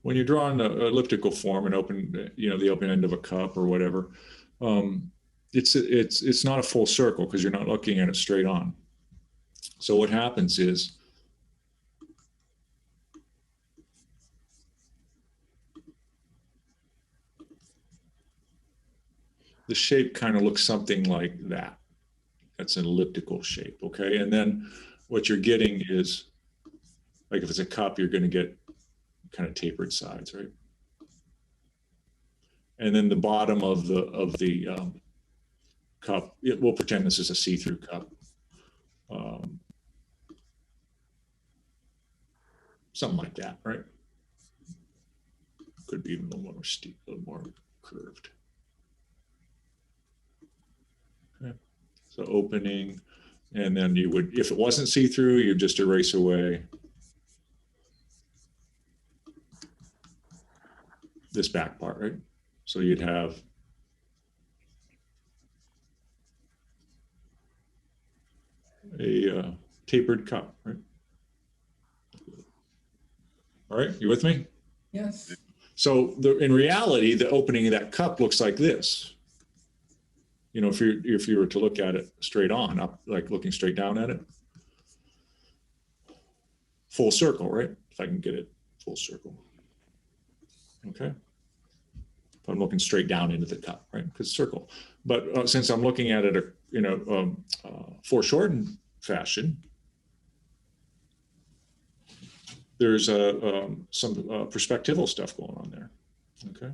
when you're drawing an elliptical form and open, you know, the open end of a cup or whatever, it's not a full circle because you're not looking at it straight on. So what happens is the shape kind of looks something like that. That's an elliptical shape, okay? And then what you're getting is, like if it's a cup, you're going to get kind of tapered sides, right? And then the bottom of the cup, we'll pretend this is a see-through cup. Something like that, right? Could be even a little more steep, a little more curved. Okay. So opening, and then you would, if it wasn't see-through, you just erase away this back part, right? So you'd have a tapered cup, right? All right, you with me? Yes. So in reality, the opening of that cup looks like this. You know, if you were to look at it straight on, up, like looking straight down at it, full circle, right? If I can get it full circle. Okay. If I'm looking straight down into the cup, right? Because circle. But since I'm looking at it, you know, foreshortened fashion, there's some perspectival stuff going on there. Okay.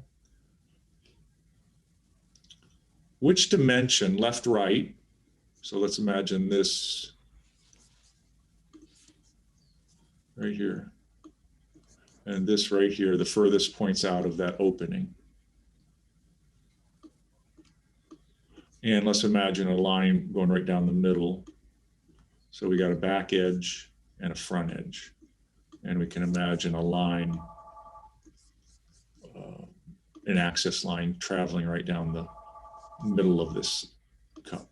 Which dimension, left, right? So let's imagine this right here, and this right here, the furthest points out of that opening. And let's imagine a line going right down the middle. So we got a back edge and a front edge. And we can imagine a line, an axis line traveling right down the middle of this cup,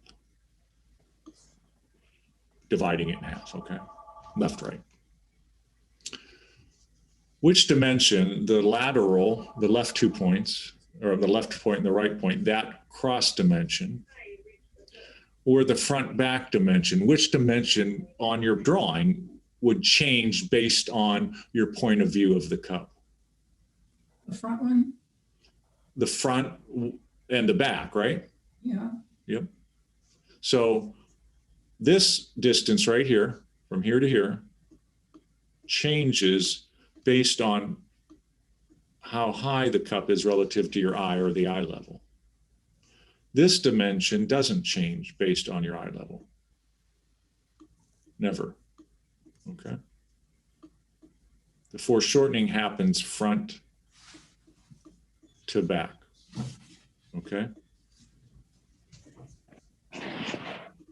dividing it in half, okay? Left, right. Which dimension, the lateral, the left 2 points, or the left point and the right point, that cross dimension, or the front back dimension, which dimension on your drawing would change based on your point of view of the cup? The front one? The front and the back, right? Yeah. Yep. So this distance right here, from here to here, changes based on how high the cup is relative to your eye or the eye level. This dimension doesn't change based on your eye level. Never. Okay. The foreshortening happens front to back. Okay.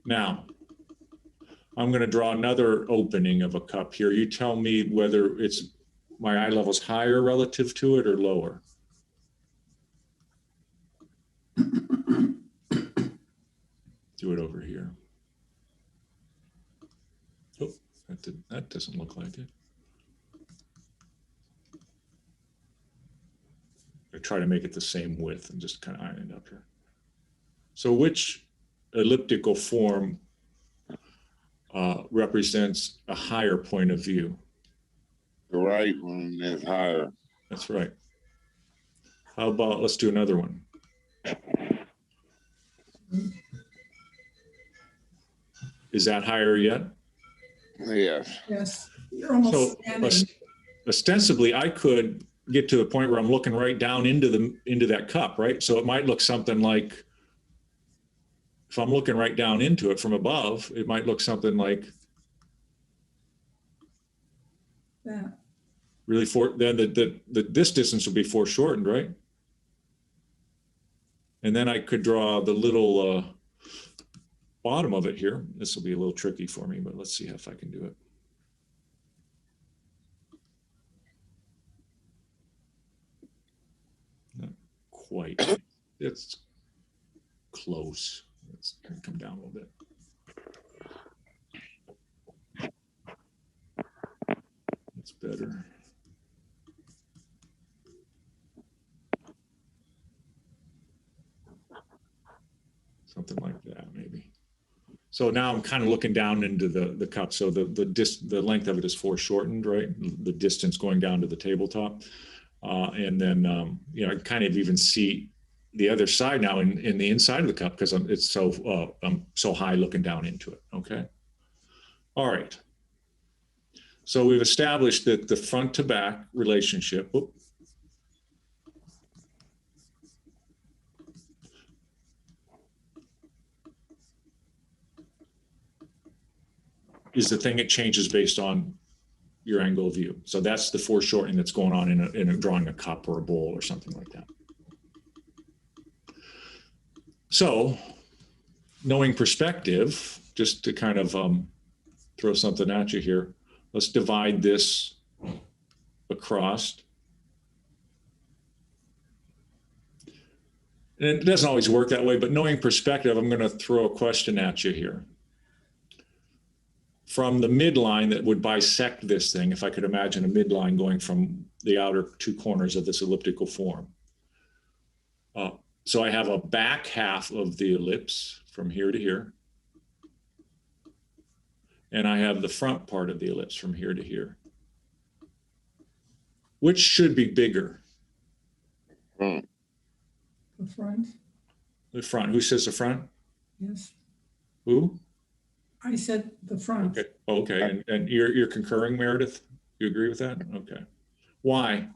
Now, I'm going to draw another opening of a cup here. You tell me whether it's my eye level's higher relative to it or lower. Do it over here. Oh, that doesn't look like it. I try to make it the same width and just kind of iron it up here. So which elliptical form represents a higher point of view? The right one is higher. That's right. How about, let's do another one. Is that higher yet? Yes. Yes. You're almost standing. Ostensibly, I could get to the point where I'm looking right down into that cup, right? So it might look something like, if I'm looking right down into it from above, it might look something like that. Really, then this distance will be foreshortened, right? And then I could draw the little bottom of it here. This will be a little tricky for me, but let's see if I can do it. Not quite. It's close. Let's come down a little bit. That's better. Something like that, maybe. So now I'm kind of looking down into the cup. So the length of it is foreshortened, right? The distance going down to the tabletop. And then, you know, I kind of even see the other side now in the inside of the cup because it's I'm so high looking down into it, okay? All right. So we've established that the front to back relationship, is the thing it changes based on your angle of view. So that's the foreshortening that's going on in drawing a cup or a bowl or something like that. So knowing perspective, just to kind of throw something at you here, let's divide this across. And it doesn't always work that way, but knowing perspective, I'm going to throw a question at you here. From the midline that would bisect this thing, if I could imagine a midline going from the outer two corners of this elliptical form. So I have a back half of the ellipse from here to here. And I have the front part of the ellipse from here to here. Which should be bigger? The front. The front. Who says the front? Yes. Who? I said the front. Okay. Okay. And you're concurring, Meredith? You agree with that? Okay. Why?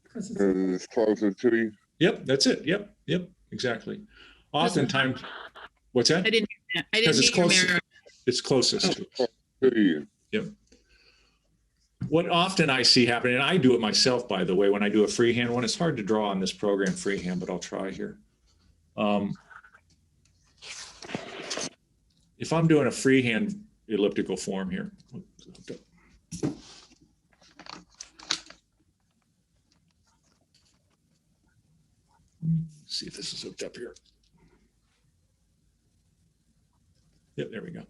Because It's closer to you. Yep, that's it. Yep, exactly. Oftentimes, what's that? I didn't hear that. I didn't Because it's hear your closest. mirror. It's closest to. To you. Yep. What often I see happening, and I do it myself, by the way, when I do a freehand one, it's hard to draw on this program freehand, but I'll try here. If I'm doing a freehand elliptical form here, see if this is hooked up here. Yep, there we go.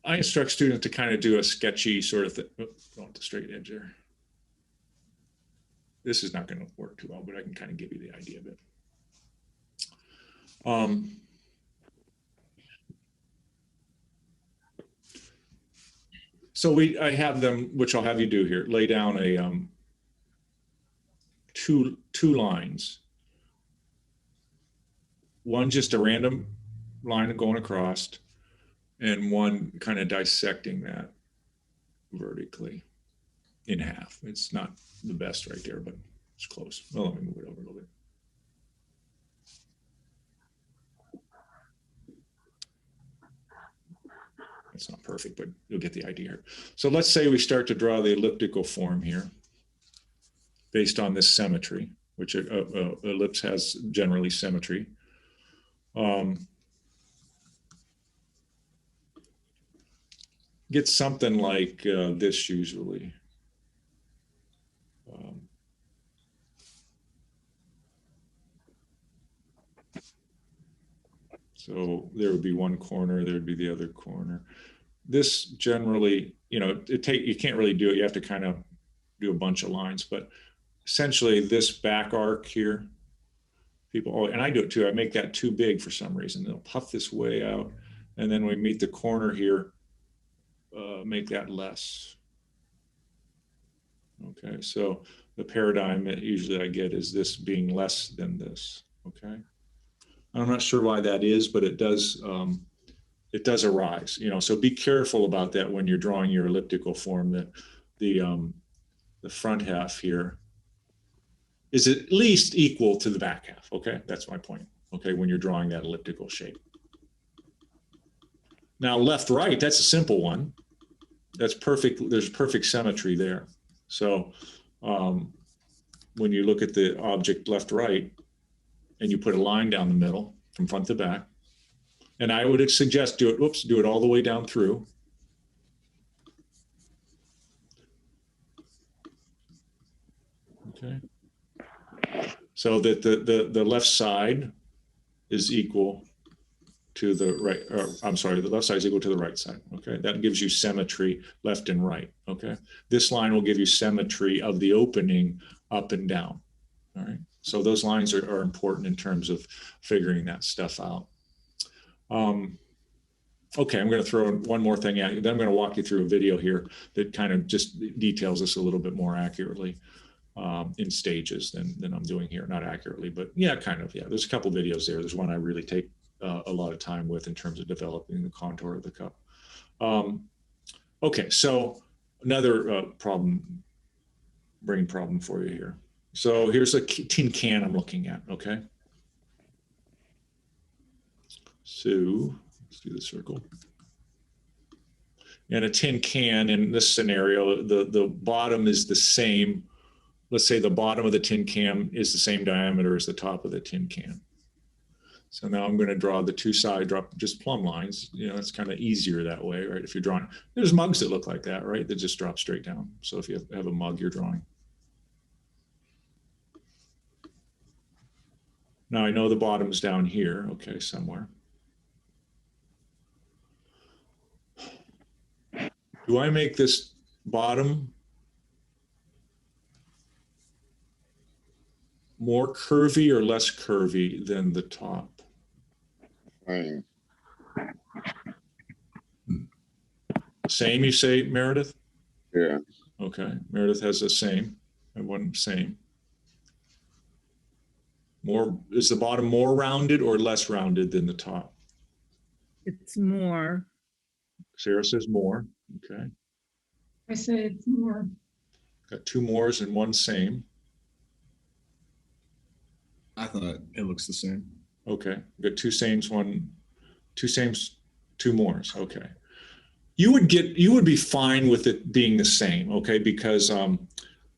I instruct students to kind of do a sketchy sort of thing. Oh, going to the straight edge there. This is not going to work too well, but I can kind of give you the idea of it. So I have them, which I'll have you do here, lay down a two lines. One just a random line going across, and one kind of dissecting that vertically in half. It's not the best right there, but it's close. Well, let me move it over a little bit. It's not perfect, but you'll get the idea here. So let's say we start to draw the elliptical form here based on this symmetry, which ellipse has generally symmetry. Get something like this usually. So there would be one corner, there would be the other corner. This generally, you know, you can't really do it. You have to kind of do a bunch of lines, but essentially this back arc here, and I do it too. I make that too big for some reason. They'll puff this way out, and then we meet the corner here, make that less. Okay, so the paradigm that usually I get is this being less than this. Okay. I'm not sure why that is, but it does arise, you know, so be careful about that when you're drawing your elliptical form, that the front half here is at least equal to the back half. Okay, that's my point. Okay, when you're drawing that elliptical shape. Now left, right, that's a simple one. That's perfect. There's perfect symmetry there. So when you look at the object left, right, and you put a line down the middle from front to back, and I would suggest do it all the way down through. Okay. So that the left side is equal to the right, or I'm sorry, the left side is equal to the right side. Okay. That gives you symmetry left and right. Okay. This line will give you symmetry of the opening up and down. All right. So those lines are important in terms of figuring that stuff out. Okay, I'm going to throw one more thing at you. Then I'm going to walk you through a video here that kind of just details this a little bit more accurately in stages than I'm doing here. Not accurately, but yeah, kind of. Yeah, there's a couple videos there. There's one I really take a lot of time with in terms of developing the contour of the cup. Okay, so another brain problem for you here. So here's a tin can I'm looking at, okay? So let's do the circle. And a tin can in this scenario, the bottom is the same. Let's say the bottom of the tin can is the same diameter as the top of the tin can. So now I'm going to draw the two side just plumb lines. You know, it's kind of easier that way, right? If you're drawing, there's mugs that look like that, right? That just drop straight down. So if you have a mug you're drawing. Now I know the bottom's down here, okay, somewhere. Do I make this bottom more curvy or less curvy than the top? Same. Same, you say, Meredith? Yeah. Okay, Meredith has the same. I want same. More, is the bottom more rounded or less rounded than the top? It's more. Sarah says more. Okay. I say it's more. Got two mores and one same. I thought it looks the same. Okay. Got two sames, two mores. Okay. You would be fine with it being the same, okay, because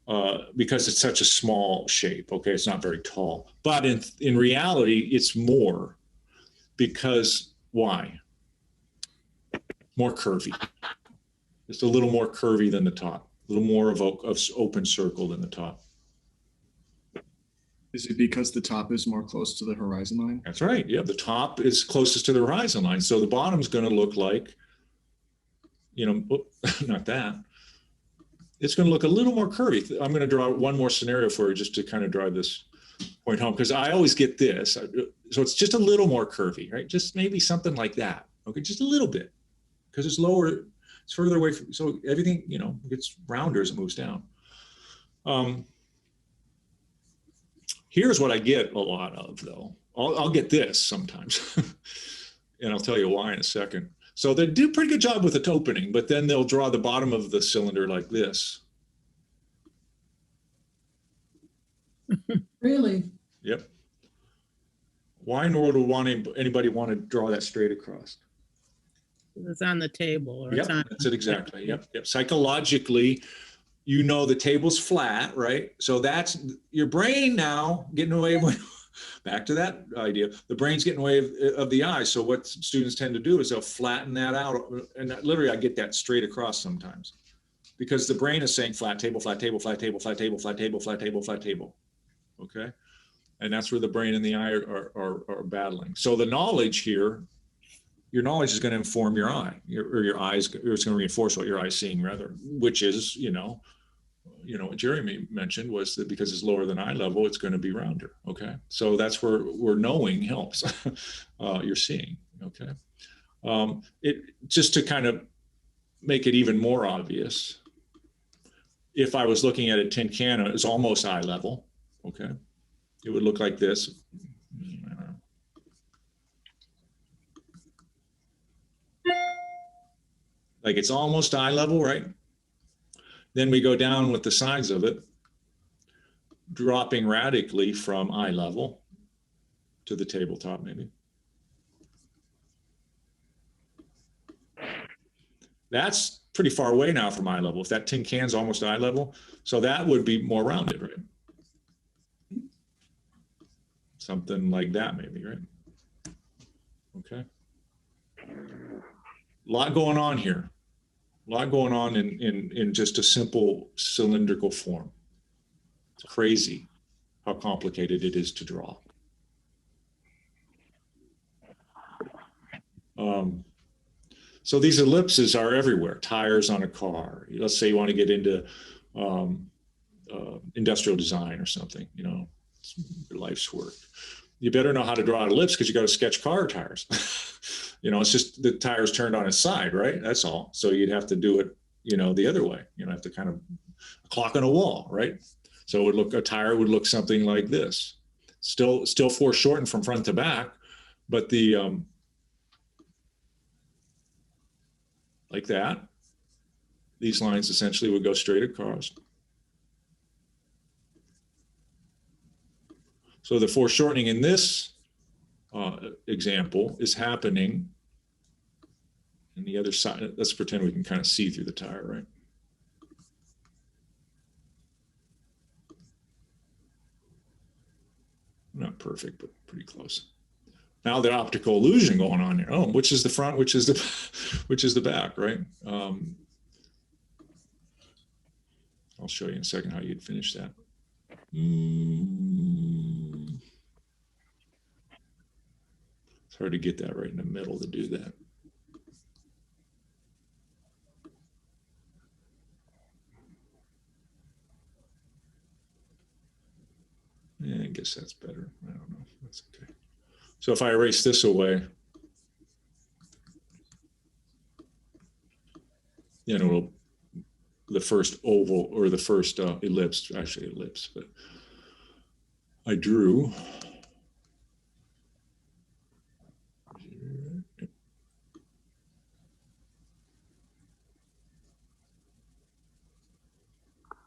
it's such a small shape, okay, it's not very tall. But in reality, it's more because why? More curvy. It's a little more curvy than the top, a little more of open circle than the top. Is it because the top is more close to the horizon line? That's right. Yeah, the top is closest to the horizon line. So the bottom's going to look like, you know, not that. It's going to look a little more curvy. I'm going to draw one more scenario for you just to kind of drive this point home, because I always get this. So it's just a little more curvy, right? Just maybe something like that. Okay, just a little bit, because it's lower, it's further away from, so everything, you know, gets rounder as it moves down. Here's what I get a lot of, though. I'll get this sometimes, and I'll tell you why in a second. So they do a pretty good job with the opening, but then they'll draw the bottom of the cylinder like this. Really? Yep. Why in the world would anybody want to draw that straight across? It's on the table. Or Yep, it's on, that's it exactly. Yep, yep. Psychologically, you know the table's flat, right? So that's your brain now getting away with, back to that idea, the brain's getting away of the eye. So what students tend to do is they'll flatten that out. And literally I get that straight across sometimes, because the brain is saying flat table, flat table, flat table, flat table, flat table, flat table, flat table. Okay. And that's where the brain and the eye are battling. So the knowledge here, your knowledge is going to inform your eye, your eyes, or it's going to reinforce what your eye's seeing, rather, which is, you know, what Jeremy mentioned was that because it's lower than eye level, it's going to be rounder. Okay. So that's where knowing helps. You're seeing. Okay. It just to kind of make it even more obvious, if I was looking at a tin can, it's almost eye level. Okay. It would look like this. Like it's almost eye level, right? Then we go down with the sides of it, dropping radically from eye level to the tabletop, maybe. That's pretty far away now from eye level. If that tin can's almost eye level, so that would be more rounded, right? Something like that, maybe, right? Okay. A lot going on here. A lot going on in just a simple cylindrical form. It's crazy how complicated it is to draw. So these ellipses are everywhere. Tires on a car. Let's say you want to get into industrial design or something. You know, your life's work. You better know how to draw an ellipse because you got to sketch car tires. You know, it's just the tire's turned on its side, right? That's all. So you'd have to do it, you know, the other way. You know, have to kind of a clock on a wall, right? So it would look, a tire would look something like this. Still foreshortened from front to back, but the like that. These lines essentially would go straight across. So the foreshortening in this example is happening on the other side. Let's pretend we can kind of see through the tire, right? Not perfect, but pretty close. Now the optical illusion going on here. Oh, which is the front, which is the back, right? I'll show you in a second how you'd finish that. It's hard to get that right in the middle to do that. Yeah, I guess that's better. I don't know. That's okay. So if I erase this away, then it'll, the first oval or the first ellipse, actually ellipse, but I drew.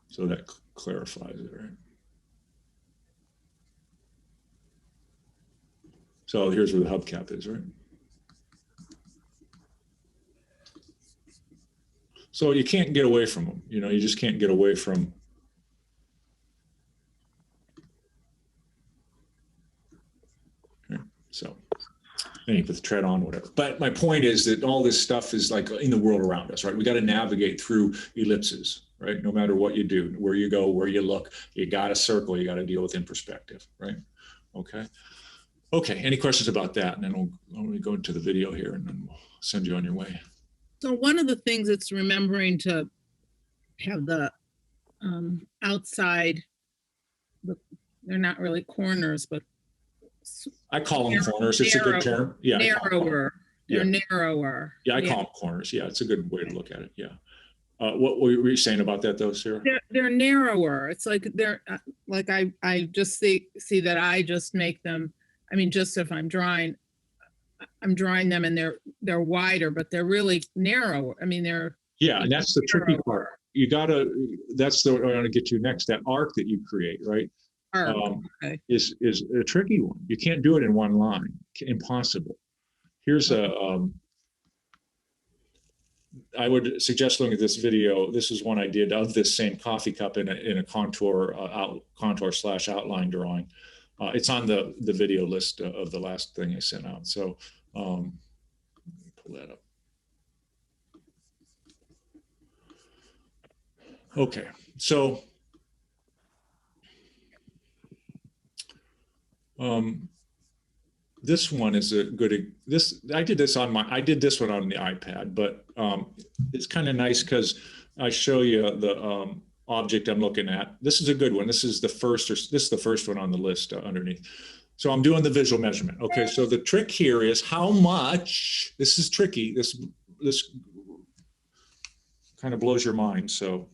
So that clarifies it, right? So here's where the hubcap is, right? So you can't get away from them. You know, you just can't get away from. Okay. So, and you put the tread on, whatever. But my point is that all this stuff is like in the world around us, right? We got to navigate through ellipses, right? No matter what you do, where you go, where you look, you got to circle, you got to deal with in perspective, right? Okay. Okay. Any questions about that? And then we'll go into the video here and then we'll send you on your way. So one of the things it's remembering to have the outside, they're not really corners, but I call them corners. It's a good term. Yeah. Narrower. They're narrower. Yeah, I call them corners. Yeah, it's a good way to look at it. Yeah. What were you saying about that though, Sarah? They're narrower. It's like they're like I just see that I just make them. I mean, just if I'm drawing them and they're wider, but they're really narrow. I mean, they're. Yeah, and that's the tricky part. You gotta. That's what I want to get to next. That arc that you create, right? Okay. Is a tricky one. You can't do it in one line. Impossible. Here's a. I would suggest looking at this video. This is one I did of this same coffee cup in a contour / outline drawing. It's on the video list of the last thing I sent out. So pull that up. Okay, so this one is a good. I did this one on the iPad, but it's kind of nice because I show you the object I'm looking at. This is a good one. This is the first one on the list underneath. So I'm doing the visual measurement. Okay, so the trick here is how much. This is tricky. This kind of blows your mind. So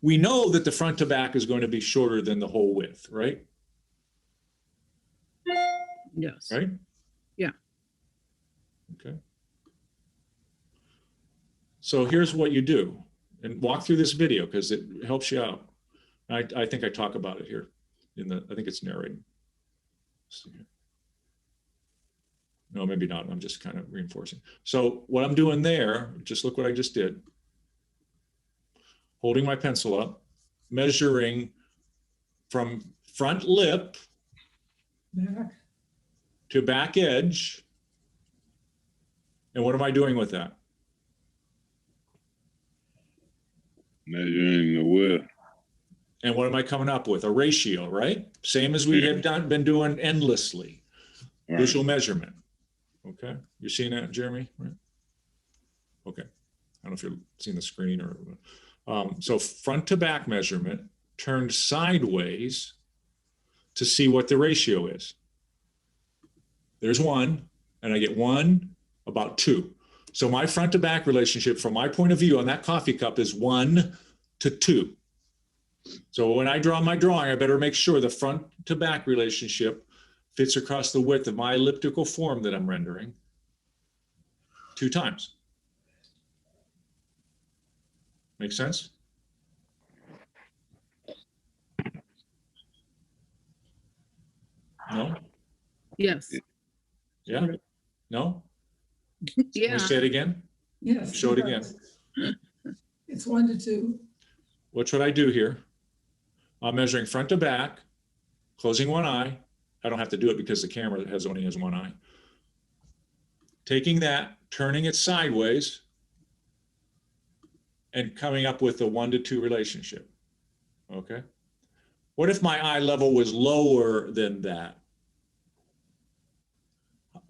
we know that the front to back is going to be shorter than the whole width, right? Yes. Right? Yeah. Okay. So here's what you do, and walk through this video because it helps you out. I think I talk about it here I think it's narrating. No, maybe not. I'm just kind of reinforcing. So what I'm doing there, just look what I just did. Holding my pencil up, measuring from front lip to back edge. And what am I doing with that? Measuring the width. And what am I coming up with? A ratio, right? Same as we have been doing endlessly. Right. Visual measurement. Okay. You're seeing that, Jeremy? Right? Okay. I don't know if you're seeing the screen or. So front to back measurement turned sideways to see what the ratio is. There's 1, and I get 1 about 2. So my front to back relationship from my point of view on that coffee cup is 1 to 2. So when I draw my drawing, I better make sure the front to back relationship fits across the width of my elliptical form that I'm rendering 2 times. Make sense? No? Yes. Yeah? No? Yeah. Can we say it again? Yes. Show it again. It's 1 to 2. What should I do here? I'm measuring front to back, closing one eye. I don't have to do it because the camera only has one eye. Taking that, turning it sideways, and coming up with a 1 to 2 relationship. Okay? What if my eye level was lower than that?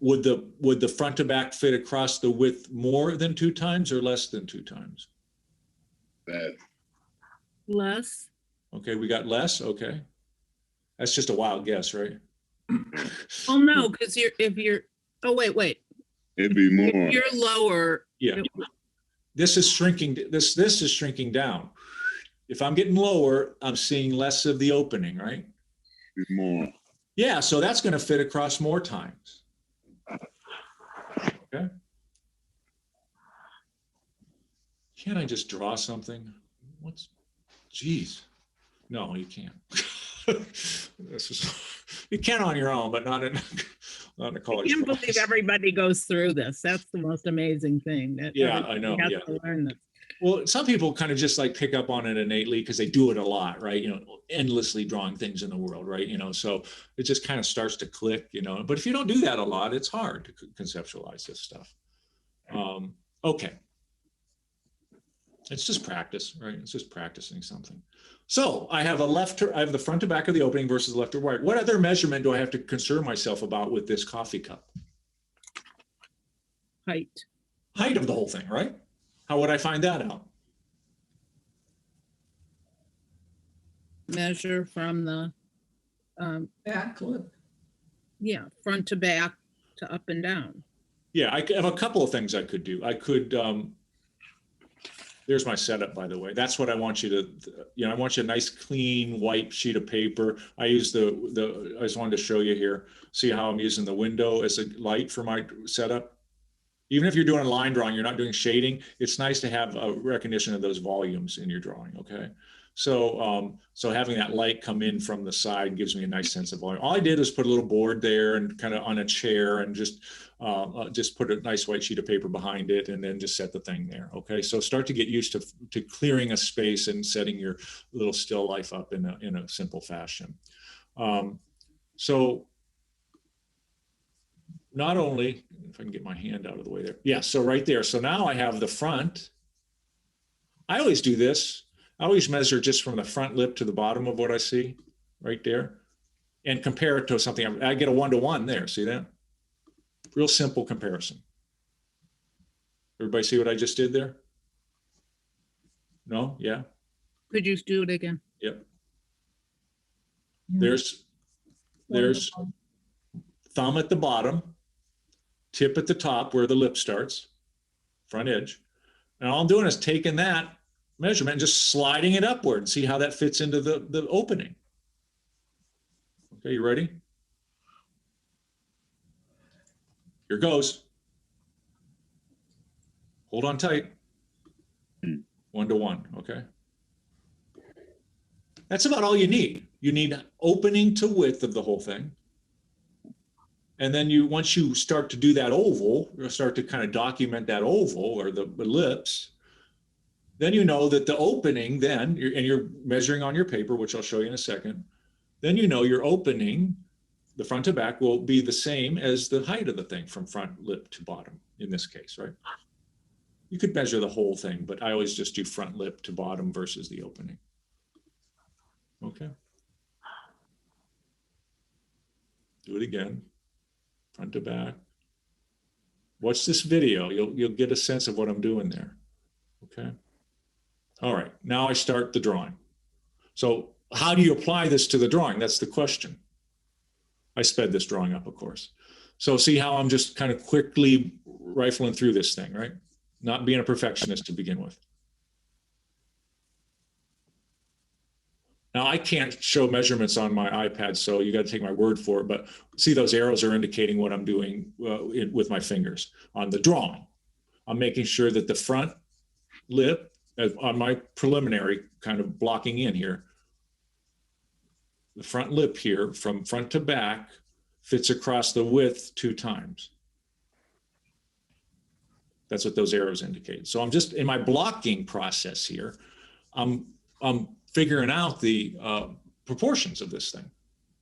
Would the front to back fit across the width more than 2 times or less than 2 times? That Less. Okay, we got less. Okay. That's just a wild guess, right? Oh, no, because oh, wait. it'd be more. If you're lower. Yeah. This is shrinking. This is shrinking down. If I'm getting lower, I'm seeing less of the opening, right? Be more. Yeah, so that's going to fit across more times. Okay. Can't I just draw something? Geez. No, you can't. You can on your own, but not in a college. I can't class. believe everybody goes through this. That's the most amazing thing. That Yeah, I know. everybody Yeah. has to learn this. Well, some people kind of just like pick up on it innately because they do it a lot, right? Endlessly drawing things in the world, right? So it just kind of starts to click, But if you don't do that a lot, it's hard to conceptualize this stuff. Okay. It's just practice, right? It's just practicing something. So I have the front to back of the opening versus left or right. What other measurement do I have to concern myself about with this coffee cup? Height. Height of the whole thing, right? How would I find that out? Measure from the, Back clip. front to back to up and down. Yeah, I have a couple of things I could do. I could, there's my setup, by the way. That's what I want you to, I want you a nice, clean, white sheet of paper. I use I just wanted to show you here. See how I'm using the window as a light for my setup? Even if you're doing a line drawing, you're not doing shading, it's nice to have a recognition of those volumes in your drawing, okay? So having that light come in from the side gives me a nice sense of volume. All I did was put a little board there and kind of on a chair and just put a nice white sheet of paper behind it and then just set the thing there, okay? So start to get used to clearing a space and setting your little still life up in a simple fashion. So not only, if I can get my hand out of the way there. Yeah, so right there. So now I have the front. I always do this. I always measure just from the front lip to the bottom of what I see right there and compare it to something. I get a 1-to-1 there. See that? Real simple comparison. Everybody see what I just did there? No? Yeah? Could you do it again? Yep. There's thumb at the bottom, tip at the top where the lip starts, front edge. And all I'm doing is taking that measurement and just sliding it upward and see how that fits into the opening. Okay, you ready? Here goes. Hold on tight. 1-to-1, okay? That's about all you need. You need opening to width of the whole thing. And then once you start to do that oval, you'll start to kind of document that oval or the ellipse, then you know that the opening and you're measuring on your paper, which I'll show you in a second, then you know your opening, the front to back, will be the same as the height of the thing from front lip to bottom in this case, right? You could measure the whole thing, but I always just do front lip to bottom versus the opening. Okay. Do it again. Front to back. Watch this video. You'll get a sense of what I'm doing there. Okay. All right. Now I start the drawing. So how do you apply this to the drawing? That's the question. I sped this drawing up, of course. So see how I'm just kind of quickly rifling through this thing, right? Not being a perfectionist to begin with. Now I can't show measurements on my iPad, so you got to take my word for it. But see, those arrows are indicating what I'm doing with my fingers on the drawing. I'm making sure that the front lip on my preliminary kind of blocking in here, the front lip here from front to back fits across the width 2 times. That's what those arrows indicate. So I'm just in my blocking process here. I'm figuring out the proportions of this thing.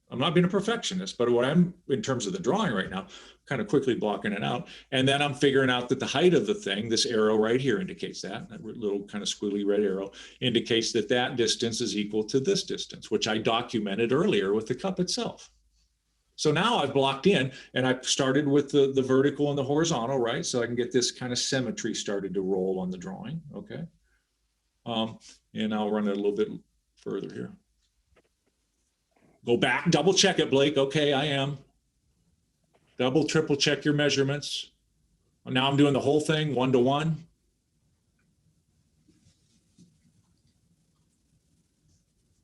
I'm not being a perfectionist, but what I'm in terms of the drawing right now, kind of quickly blocking it out. And then I'm figuring out that the height of the thing, this arrow right here indicates that little kind of squiggly red arrow indicates that that distance is equal to this distance, which I documented earlier with the cup itself. So now I've blocked in and I started with the vertical and the horizontal, right? So I can get this kind of symmetry started to roll on the drawing, okay? And I'll run it a little bit further here. Go back, double check it, Blake. Okay, I am. Double, triple check your measurements. Now I'm doing the whole thing 1-to-1.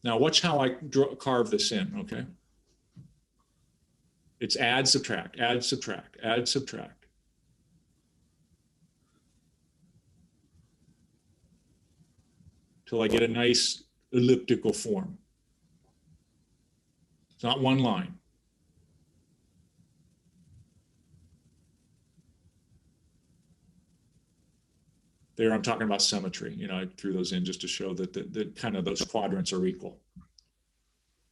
Now watch how I carve this in, okay? It's add, subtract, add, subtract, add, subtract. Till I get a nice elliptical form. It's not one line. There, I'm talking about symmetry. You know, I threw those in just to show that the kind of those quadrants are equal.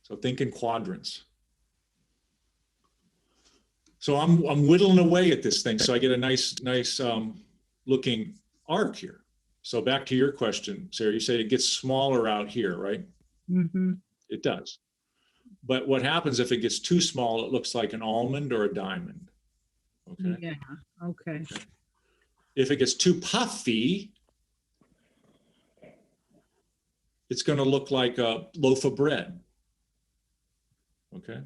So think in quadrants. So I'm whittling away at this thing, so I get a nice looking arc here. So back to your question, Sarah, you say it gets smaller out here, right? Mm-hmm. It does. But what happens if it gets too small, it looks like an almond or a diamond. Okay. Yeah, okay. If it gets too puffy, it's going to look like a loaf of bread. Okay.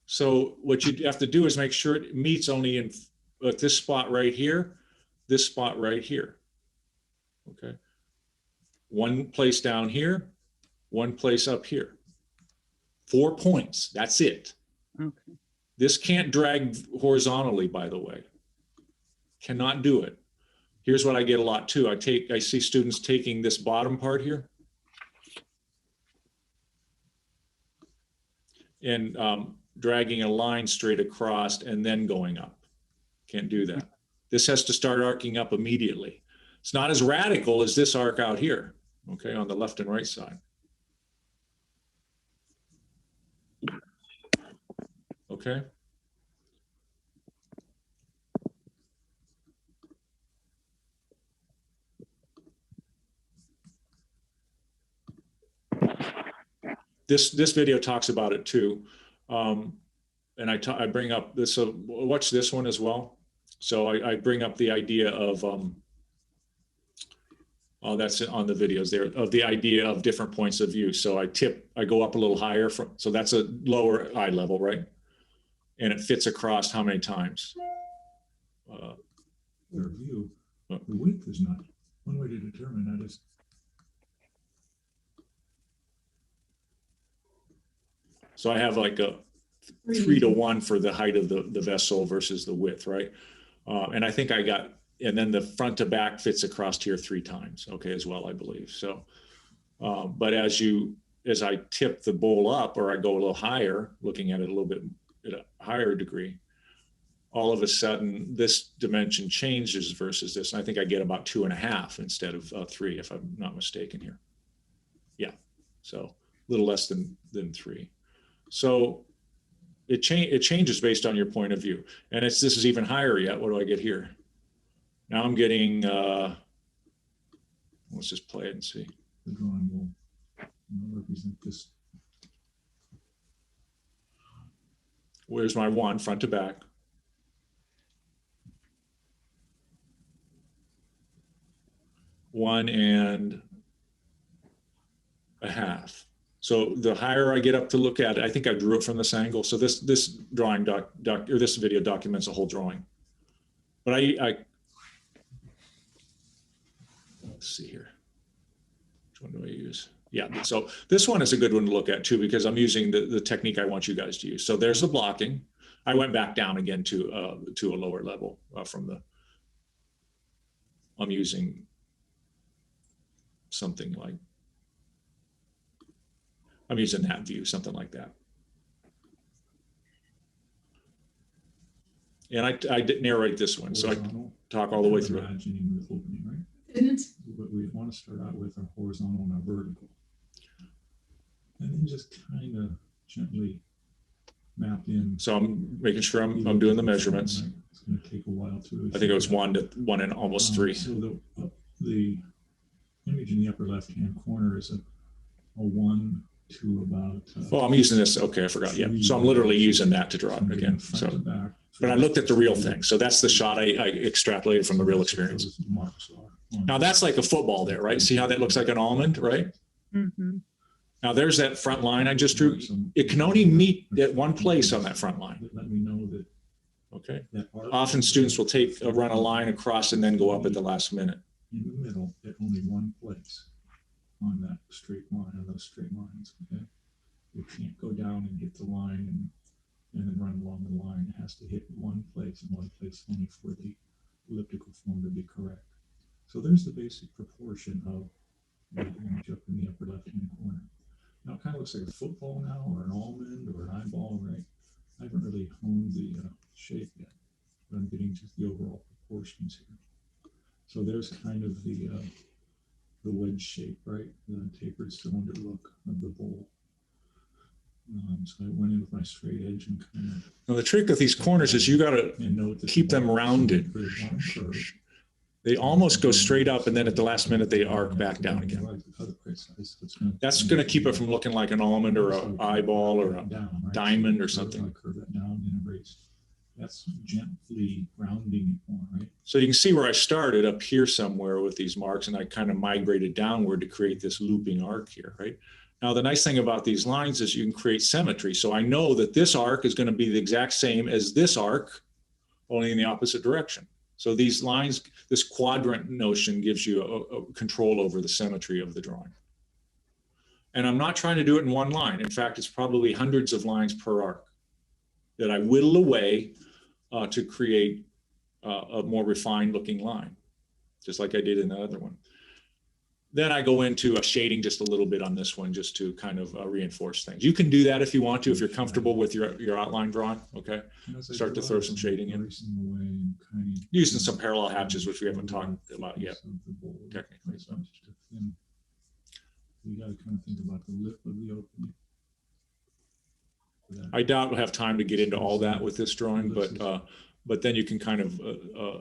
So what you have to do is make sure it meets only in at this spot right here, this spot right here. Okay. One place down here, one place up here. 4 points. That's it. Okay. This can't drag horizontally, by the way. Cannot do it. Here's what I get a lot too. I see students taking this bottom part here and dragging a line straight across and then going up. Can't do that. This has to start arcing up immediately. It's not as radical as this arc out here, okay, on the left and right side. Okay. This video talks about it too. And I bring up this, watch this one as well. So I bring up the idea of, oh, that's on the videos there, of the idea of different points of view. So I go up a little higher so that's a lower eye level, right? And it fits across how many times? Their view, the width is not one way to determine that is. So I have like a 3-to-1 for the height of the vessel versus the width, right? And I think I got, and then the front to back fits across here 3 times, okay, as well, I believe. So, but as I tip the bowl up or I go a little higher, looking at it a little bit at a higher degree, all of a sudden this dimension changes versus this. And I think I get about 2.5 instead of 3, if I'm not mistaken here. Yeah, so a little less than 3. So it changes based on your point of view. And this is even higher yet. What do I get here? Now I'm getting, let's just play it and see. The drawing will represent this. Where's my 1 front to back? 1.5. So the higher I get up to look at it, I think I drew it from this angle. So this drawing or this video documents a whole drawing. But let's see here. Which one do I use? Yeah, so this one is a good one to look at too, because I'm using the technique I want you guys to use. So there's the blocking. I went back down again to a lower level I'm using something like, I'm using that view, something like that. And I did narrate this one, so I talk all the way through it. Didn't? But we want to start out with our horizontal and our vertical. And then just kind of gently map in. So I'm making sure I'm doing the measurements. It's going to take a while to. I think it was 1 and almost 3. So the image in the upper left-hand corner is a 1 to about. Well, I'm using this. Okay, I forgot. Yeah. So I'm literally using that to draw it again. So, but I looked at the real thing. So that's the shot I extrapolated from the real experience. Now that's like a football there, right? See how that looks like an almond, right? Mm-hmm. Now there's that front line I just drew. It can only meet at one place on that front line. Let me know that. Okay. Often students will run a line across and then go up at the last minute. In the middle, at only one place on that straight line, on those straight lines. Okay. You can't go down and hit the line and then run along the line. It has to hit one place and one place only for the elliptical form to be correct. So there's the basic proportion of the image up in the upper left-hand corner. Now it kind of looks like a football now, or an almond, or an eyeball, right? I haven't really honed the shape yet, but I'm getting just the overall proportions here. So there's kind of the wedge shape, right? The tapered cylinder look of the bowl. So I went in with my straight edge and kind of. Now the trick with these corners is you got to keep them rounded. They almost go straight up, and then at the last minute they arc back down again. That's going to keep it from looking like an almond or an eyeball or a diamond or something. That's gently rounding it more, right? So you can see where I started up here somewhere with these marks, and I kind of migrated downward to create this looping arc here, right? Now, the nice thing about these lines is you can create symmetry. So I know that this arc is going to be the exact same as this arc, only in the opposite direction. So these lines, this quadrant notion gives you a control over the symmetry of the drawing. And I'm not trying to do it in one line. In fact, it's probably hundreds of lines per arc that I whittle away to create a more refined looking line, just like I did in the other one. Then I go into shading just a little bit on this one, just to kind of reinforce things. You can do that if you want to, if you're comfortable with your outline drawing, okay? Start to throw some shading in. Using some parallel hatches, which we haven't talked about yet, technically. So. You got to kind of think about the lip of the opening. I doubt we'll have time to get into all that with this drawing, but then you can kind of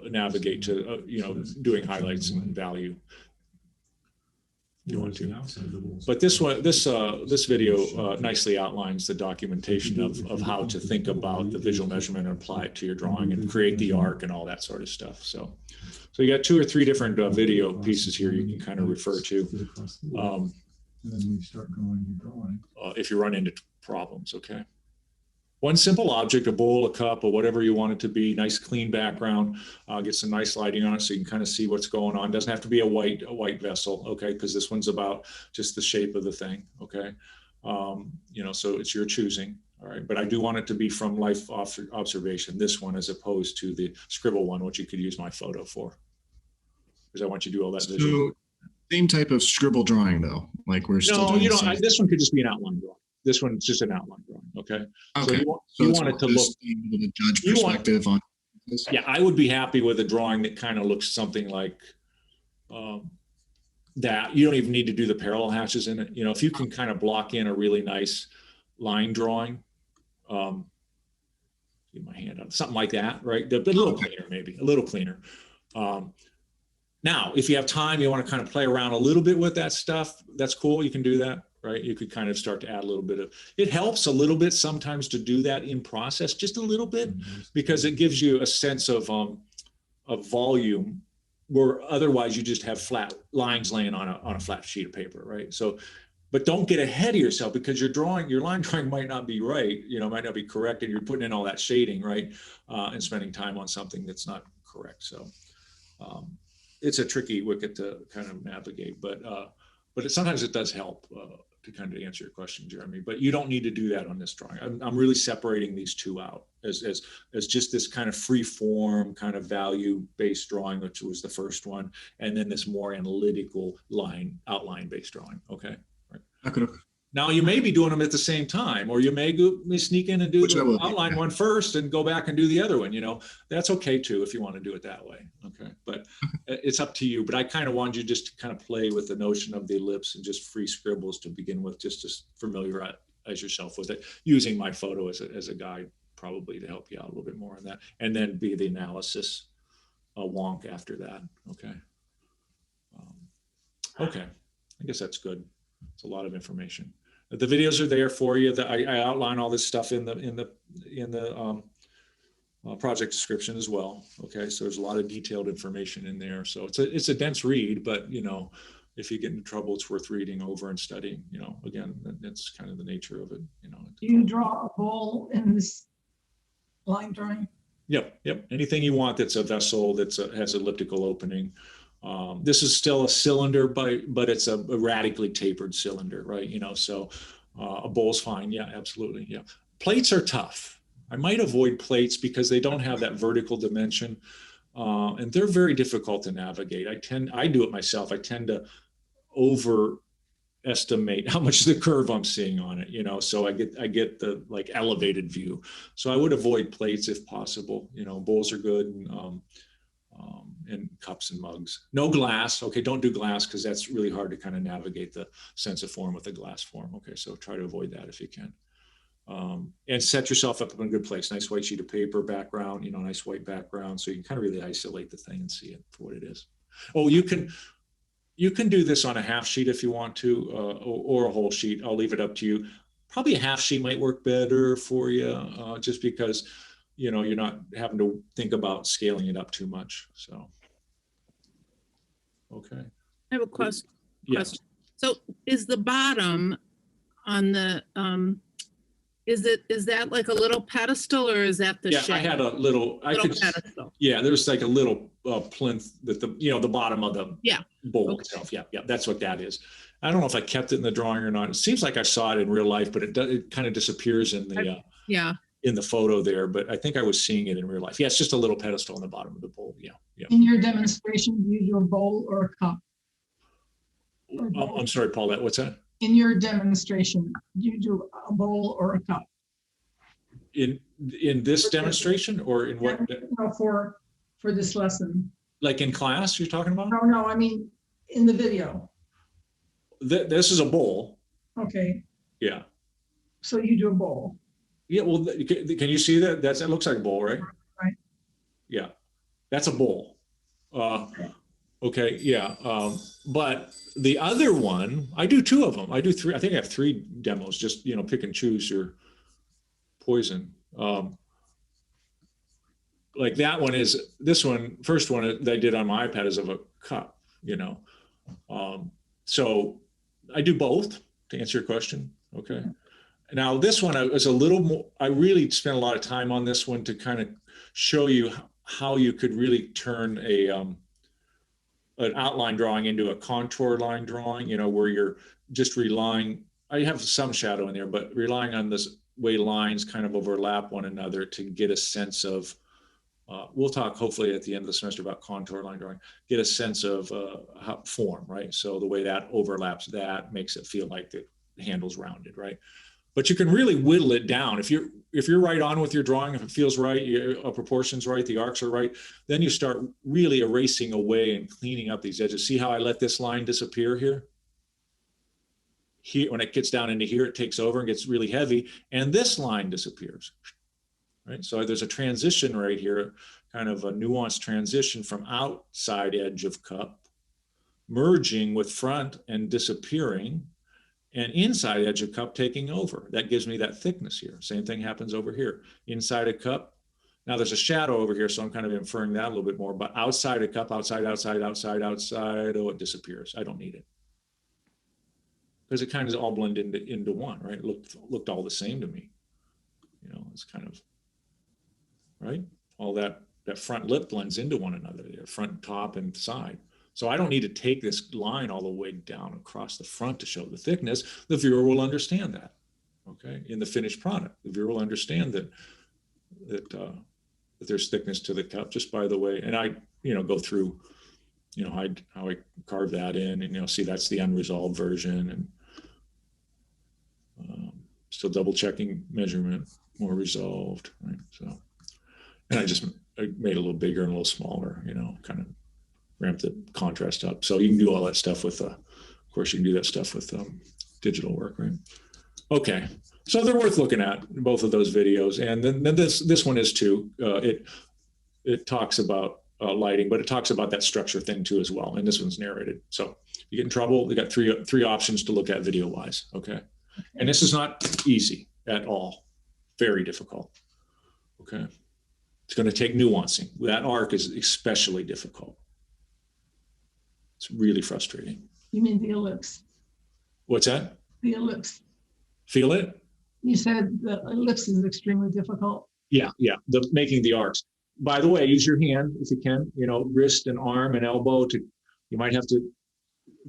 navigate to, doing highlights and value. You want to, but this video nicely outlines the documentation of how to think about the visual measurement and apply it to your drawing and create the arc and all that sort of stuff. So you got 2 or 3 different video pieces here you can kind of refer to and then when you start drawing your drawing, if you run into problems. Okay. One simple object, a bowl, a cup, or whatever you want it to be, nice clean background, get some nice lighting on it so you can kind of see what's going on. Doesn't have to be a white vessel, okay, because this one's about just the shape of the thing, okay? So it's your choosing, all right? But I do want it to be from life observation, this one, as opposed to the scribble one, which you could use my photo for, because I want you to do all that visual. Same type of scribble drawing, though, like we're still doing. No, you don't. This one could just be an outline drawing. This one's just an outline drawing, okay? Okay. So you want it to look. Able to judge perspective on this. Yeah, I would be happy with a drawing that kind of looks something like that. You don't even need to do the parallel hatches in it. If you can kind of block in a really nice line drawing, get my hand up, something like that, right? A little cleaner, maybe a little cleaner. Now, if you have time, you want to kind of play around a little bit with that stuff. That's cool. You can do that. Right, you could kind of start to add a little bit of. It helps a little bit sometimes to do that in process, just a little bit, because it gives you a sense of volume, where otherwise you just have flat lines laying on a flat sheet of paper, right? So but don't get ahead of yourself because your line drawing might not be right, might not be correct, and you're putting in all that shading, right? And spending time on something that's not correct. So it's a tricky wicket to kind of navigate, but sometimes it does help to kind of answer your question, Jeremy. But you don't need to do that on this drawing. I'm really separating these two out as just this kind of free form, kind of value-based drawing, which was the first one, and then this more analytical outline-based drawing. Okay. Right. Now you may be doing them at the same time, or you may sneak in and do the outline one first and go back and do the other one. That's okay too if you want to do it that way. Okay, but it's up to you. But I kind of wanted you just to kind of play with the notion of the ellipse and just free scribbles to begin with, just to familiarize yourself with it, using my photo as a guide probably to help you out a little bit more on that, and then be the analysis wonk after that. Okay. Okay, I guess that's good. It's a lot of information. The videos are there for you. I outline all this stuff in the project description as well. Okay, so there's a lot of detailed information in there. So it's a dense read, but if you get into trouble, it's worth reading over and studying. Again, that's kind of the nature of it. Do you draw a bowl in this line drawing? Yep. Anything you want that's a vessel has elliptical opening. This is still a cylinder, but it's a radically tapered cylinder, right? So a bowl's fine. Yeah, absolutely. Yeah. Plates are tough. I might avoid plates because they don't have that vertical dimension, and they're very difficult to navigate. I do it myself. I tend to overestimate how much the curve I'm seeing on it, so I get the elevated view. So I would avoid plates if possible. Bowls are good, and cups and mugs. No glass. Okay, don't do glass because that's really hard to kind of navigate the sense of form with a glass form. Okay, so try to avoid that if you can. And set yourself up in a good place. Nice white sheet of paper background, nice white background, so you can kind of really isolate the thing and see it for what it is. Oh, you can do this on a half sheet if you want to, or a whole sheet. I'll leave it up to you. Probably a half sheet might work better for you, just because you're not having to think about scaling it up too much. So, okay. I have a question. Yes. So is the bottom on the, is that like a little pedestal, or is that the shape? I had a little pedestal. Yeah, there's like a little plinth that the bottom of the bowl itself. Yeah, that's what that is. I don't know if I kept it in the drawing or not. It seems like I saw it in real life, but it kind of disappears in the in the photo there. But I think I was seeing it in real life. Yeah, it's just a little pedestal on the bottom of the bowl. Yeah. In your demonstration, do you do a bowl or a cup? I'm sorry, Paulette, what's that? In your demonstration, do you do a bowl or a cup? In this demonstration, or in what? No, for this lesson. Like in class, you're talking about? No, I mean in the video. This is a bowl. Okay. Yeah. So you do a bowl. Yeah. Well, can you see that? That looks like a bowl, right? Right. Yeah, that's a bowl. Okay. Yeah. But the other one, I do two of them. I do three. I think I have three demos. Just pick and choose your poison. Like that one is this one. First one that I did on my iPad is of a cup. So I do both to answer your question. Okay. Now this one was a little more. I really spent a lot of time on this one to kind of show you how you could really turn an outline drawing into a contour line drawing, where you're just relying, I have some shadow in there, but relying on this way lines kind of overlap one another to get a sense of, we'll talk hopefully at the end of the semester about contour line drawing, get a sense of how form, right? So the way that overlaps that makes it feel like the handle's rounded, right? But you can really whittle it down. If you're right on with your drawing, if it feels right, your proportions right, the arcs are right, then you start really erasing away and cleaning up these edges. See how I let this line disappear here? Here, when it gets down into here, it takes over and gets really heavy, and this line disappears, right? So there's a transition right here, kind of a nuanced transition from outside edge of cup, merging with front and disappearing, and inside edge of cup taking over. That gives me that thickness here. Same thing happens over here. Inside a cup, now there's a shadow over here, so I'm kind of inferring that a little bit more, but outside a cup, outside, oh, it disappears. I don't need it. because it kind of all blended into one, right? It looked all the same to me. You know, it's kind of, right? All that front lip blends into one another, there, front, top, and side. So I don't need to take this line all the way down across the front to show the thickness. The viewer will understand that, okay? In the finished product, the viewer will understand that there's thickness to the cup just by the way. And I, you know, go through, you know, how I carve that in, and, you know, see that's the unresolved version, and still double checking measurement, more resolved, right? So, and I made it a little bigger and a little smaller, you know, kind of ramped the contrast up. So you can do all that stuff with, of course, you can do that stuff with digital work, right? Okay, so they're worth looking at, both of those videos. And then this one is too. It talks about lighting, but it talks about that structure thing too as well. And this one's narrated. So you get in trouble, they got three options to look at video wise. Okay, and this is not easy at all. Very difficult. Okay, it's going to take nuancing. That arc is especially difficult. It's really frustrating. You mean the ellipse? What's that? The ellipse. Feel it? You said the ellipse is extremely difficult. Yeah, making the arcs. By the way, use your hand if you can, you know, wrist and arm and elbow you might have to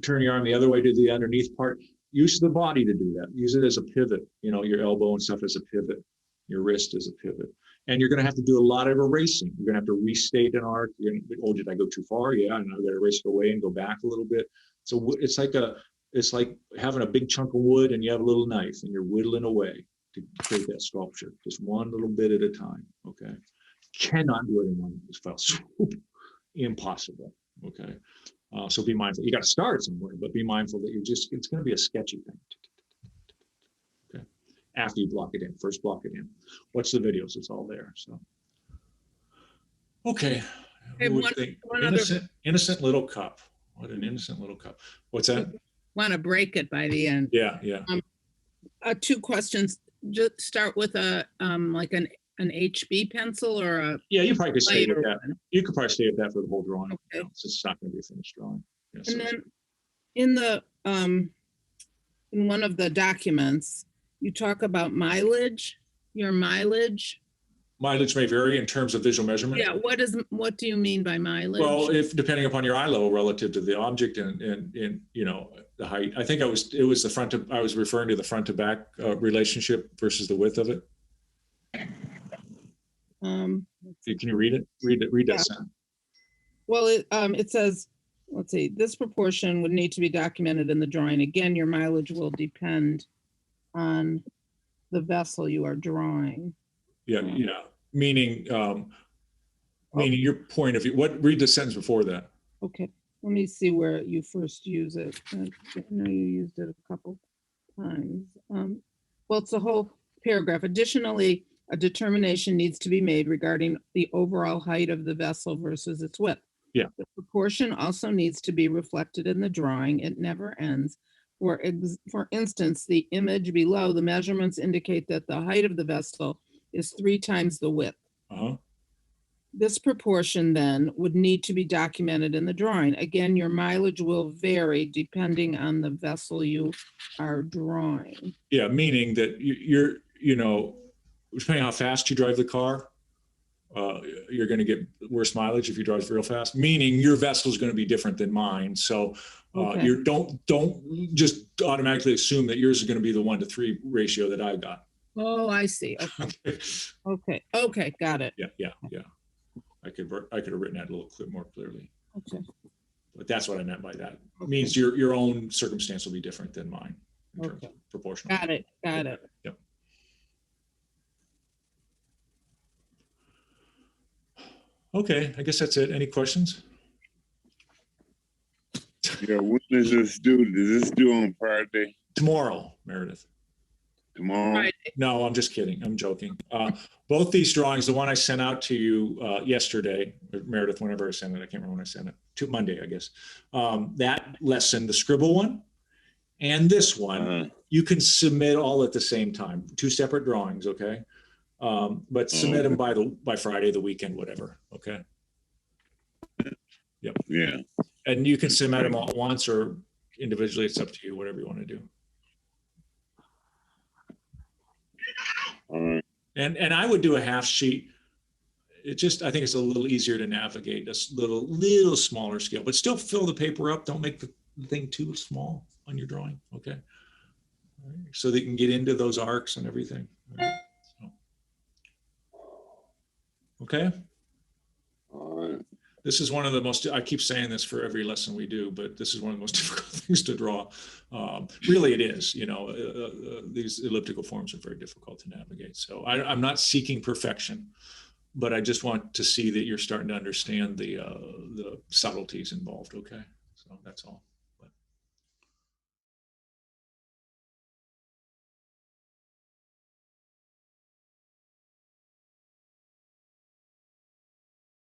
turn your arm the other way to the underneath part. Use the body to do that. Use it as a pivot, you know, your elbow and stuff as a pivot, your wrist as a pivot. And you're going to have to do a lot of erasing. You're going to have to restate an arc. You're going to, oh, did I go too far? Yeah, and I've got to erase it away and go back a little bit. So it's like having a big chunk of wood and you have a little knife and you're whittling away to create that sculpture, just one little bit at a time. Okay, cannot do it in one fell swoop. Impossible. Okay, so be mindful. You got to start somewhere, but be mindful that it's going to be a sketchy thing. Okay, after you block it in, first block it in. Watch the videos; it's all there. So, okay. Hey, Innocent little cup. What an innocent little cup. What's that? Want to break it by the end. Yeah. Two questions. Just start with like an HB pencil or a you probably could stay with lighter that. one. You could probably stay with that for the whole drawing. Okay. You know, since it's not going to be a finished drawing. Yeah, And then in the in one of the documents, you talk about mileage, your mileage. mileage may vary in terms of visual measurement. Yeah, what do you mean by mileage? Well, if depending upon your eye level relative to the object and you know the height. I think it was the front to, I was referring to the front to back relationship versus the width of it. Can you read it? Read that sentence. Well, it says, let's see, this proportion would need to be documented in the drawing. Again, your mileage will depend on the vessel you are drawing. Yeah. Meaning your point of view. Read the sentence before that. Okay, let me see where you first use it. I know you used it a couple times. Well, it's the whole paragraph. Additionally, a determination needs to be made regarding the overall height of the vessel versus its width. Yeah. The proportion also needs to be reflected in the drawing. It never ends. For instance, the image below, the measurements indicate that the height of the vessel is 3 times the width. Uh-huh. This proportion then would need to be documented in the drawing. Again, your mileage will vary depending on the vessel you are drawing. Yeah, meaning that you're depending on how fast you drive the car, you're going to get worse mileage if you drive real fast. Meaning your vessel is going to be different than mine. So Okay. you don't just automatically assume that yours is going to be the 1-to-3 ratio that I got. Oh, I see. Okay. Okay. Got it. Yeah. I could have written that a little more clearly. Okay. But that's what I meant by that. It means your own circumstance will be different than mine in terms of proportional. Got it. Yep. Okay, I guess that's it. Any questions? Yeah, when is this due? Is this due on Friday? Tomorrow, Meredith. Tomorrow? Right. No, I'm just kidding. I'm joking. Both these drawings, the one I sent out to you yesterday, or Meredith, whenever I sent it, I can't remember when I sent it, to Monday, I guess. That lesson, the scribble one, and this one, you can submit all at the same time. 2 separate drawings, okay? But submit them by Friday, the weekend, whatever, okay? Yep. Yeah. And you can submit them all at once or individually. It's up to you, whatever you want to do. All right. And I would do a half sheet. It just, I think it's a little easier to navigate, a little smaller scale, but still fill the paper up. Don't make the thing too small on your drawing, okay? All right. So that you can get into those arcs and everything. All right. So. Okay. All right. This is one of the most, I keep saying this for every lesson we do, but this is one of the most difficult things to draw. Really it is, you know, these elliptical forms are very difficult to navigate. So I'm not seeking perfection, but I just want to see that you're starting to understand the subtleties involved. Okay. So that's all.